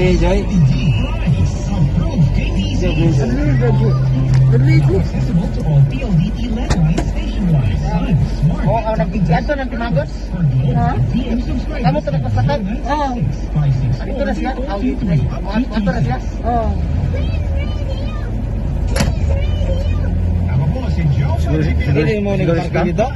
Joy. Joy. Accessible to all PLDT landlines nationwide. Oh, ang nagbigyad to ng timagos? Ha? Kamu to nagpasakag? Oo. Ito na siya? Ito na siya? Oo. Ako po si Joe. Siguro mo nagparking dito?